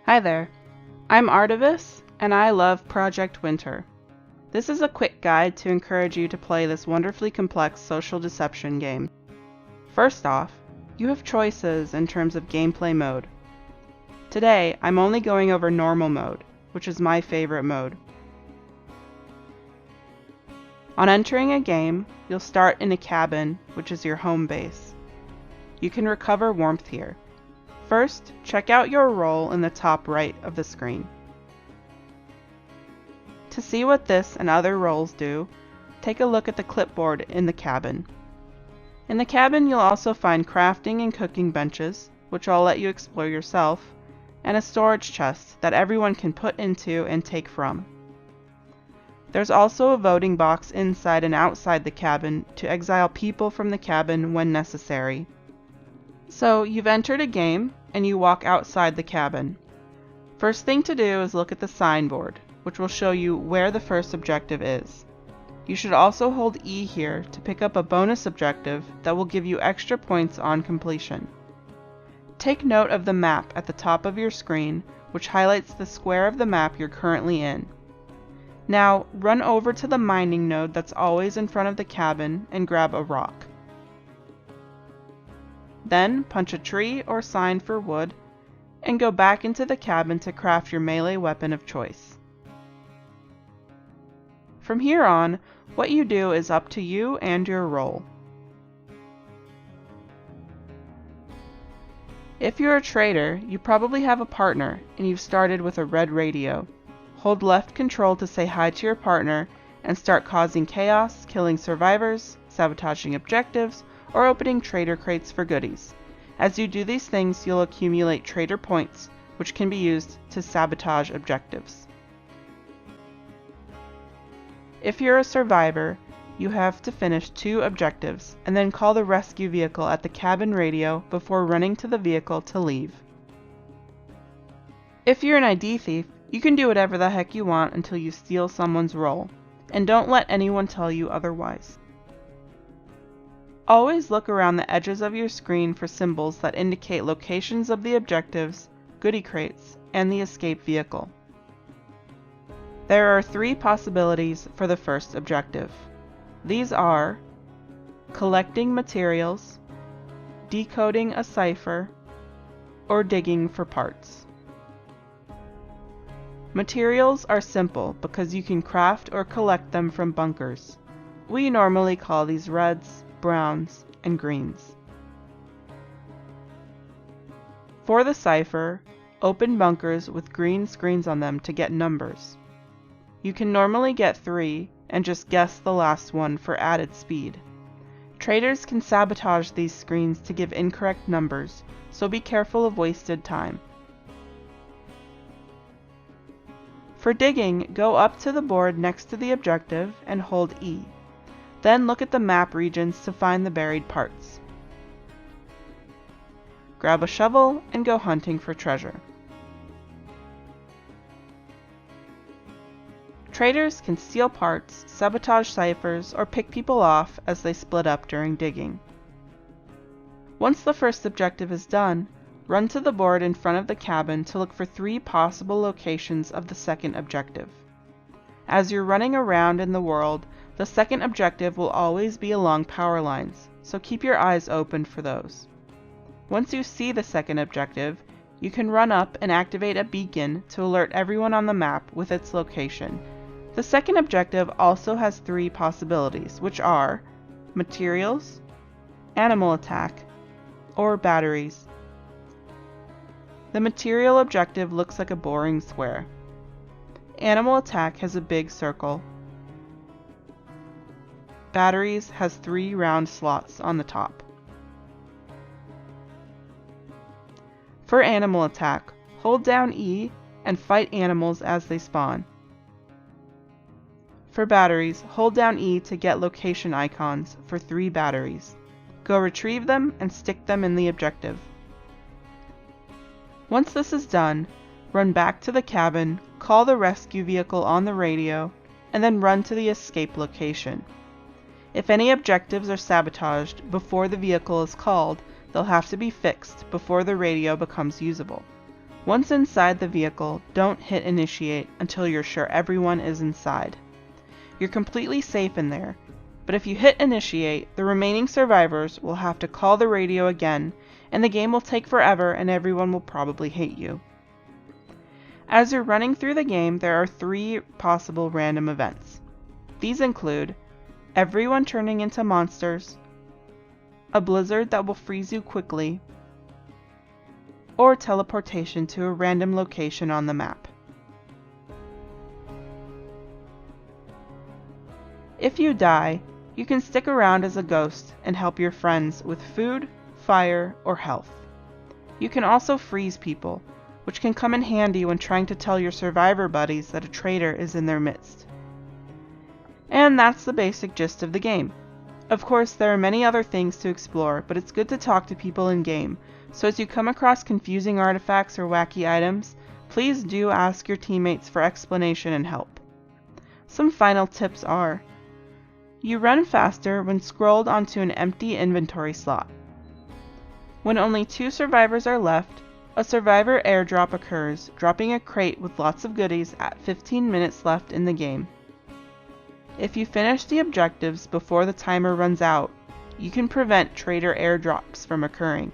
Hi there, I'm Artevis, and I love Project Winter. This is a quick guide to encourage you to play this wonderfully complex social deception game. First off, you have choices in terms of gameplay mode. Today, I'm only going over normal mode, which is my favorite mode. On entering a game, you'll start in a cabin, which is your home base. You can recover warmth here. First, check out your role in the top right of the screen. To see what this and other roles do, take a look at the clipboard in the cabin. In the cabin, you'll also find crafting and cooking benches, which I'll let you explore yourself, and a storage chest that everyone can put into and take from. There's also a voting box inside and outside the cabin to exile people from the cabin when necessary. So you've entered a game, and you walk outside the cabin. First thing to do is look at the signboard, which will show you where the first objective is. You should also hold E here to pick up a bonus objective that will give you extra points on completion. Take note of the map at the top of your screen, which highlights the square of the map you're currently in. Now, run over to the mining node that's always in front of the cabin and grab a rock. Then punch a tree or sign for wood, and go back into the cabin to craft your melee weapon of choice. From here on, what you do is up to you and your role. If you're a trader, you probably have a partner, and you've started with a red radio. Hold left control to say hi to your partner, and start causing chaos, killing survivors, sabotaging objectives, or opening trader crates for goodies. As you do these things, you'll accumulate trader points, which can be used to sabotage objectives. If you're a survivor, you have to finish 2 objectives, and then call the rescue vehicle at the cabin radio before running to the vehicle to leave. If you're an ID thief, you can do whatever the heck you want until you steal someone's role, and don't let anyone tell you otherwise. Always look around the edges of your screen for symbols that indicate locations of the objectives, goodie crates, and the escape vehicle. There are 3 possibilities for the first objective. These are collecting materials, decoding a cipher, or digging for parts. Materials are simple because you can craft or collect them from bunkers. We normally call these reds, browns, and greens. For the cipher, open bunkers with green screens on them to get numbers. You can normally get 3 and just guess the last one for added speed. Traders can sabotage these screens to give incorrect numbers, so be careful of wasted time. For digging, go up to the board next to the objective and hold E. Then look at the map regions to find the buried parts. Grab a shovel and go hunting for treasure. Traders can steal parts, sabotage ciphers, or pick people off as they split up during digging. Once the first objective is done, run to the board in front of the cabin to look for 3 possible locations of the second objective. As you're running around in the world, the second objective will always be along power lines, so keep your eyes open for those. Once you see the second objective, you can run up and activate a beacon to alert everyone on the map with its location. The second objective also has 3 possibilities, which are materials, animal attack, or batteries. The material objective looks like a boring square. Animal attack has a big circle. Batteries has 3 round slots on the top. For animal attack, hold down E and fight animals as they spawn. For batteries, hold down E to get location icons for 3 batteries. Go retrieve them and stick them in the objective. Once this is done, run back to the cabin, call the rescue vehicle on the radio, and then run to the escape location. If any objectives are sabotaged before the vehicle is called, they'll have to be fixed before the radio becomes usable. Once inside the vehicle, don't hit initiate until you're sure everyone is inside. You're completely safe in there, but if you hit initiate, the remaining survivors will have to call the radio again, and the game will take forever and everyone will probably hate you. As you're running through the game, there are 3 possible random events. These include everyone turning into monsters, a blizzard that will freeze you quickly, or teleportation to a random location on the map. If you die, you can stick around as a ghost and help your friends with food, fire, or health. You can also freeze people, which can come in handy when trying to tell your survivor buddies that a traitor is in their midst. And that's the basic gist of the game. Of course, there are many other things to explore, but it's good to talk to people in-game, so as you come across confusing artifacts or wacky items, please do ask your teammates for explanation and help. Some final tips are: you run faster when scrolled onto an empty inventory slot. When only 2 survivors are left, a survivor airdrop occurs, dropping a crate with lots of goodies at 15 minutes left in the game. If you finish the objectives before the timer runs out, you can prevent traitor airdrops from occurring.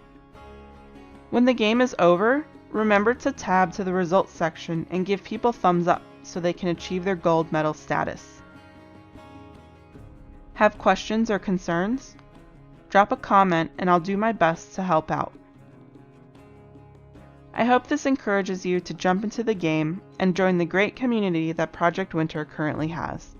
When the game is over, remember to tab to the results section and give people thumbs up so they can achieve their gold medal status. Have questions or concerns? Drop a comment and I'll do my best to help out. I hope this encourages you to jump into the game and join the great community that Project Winter currently has.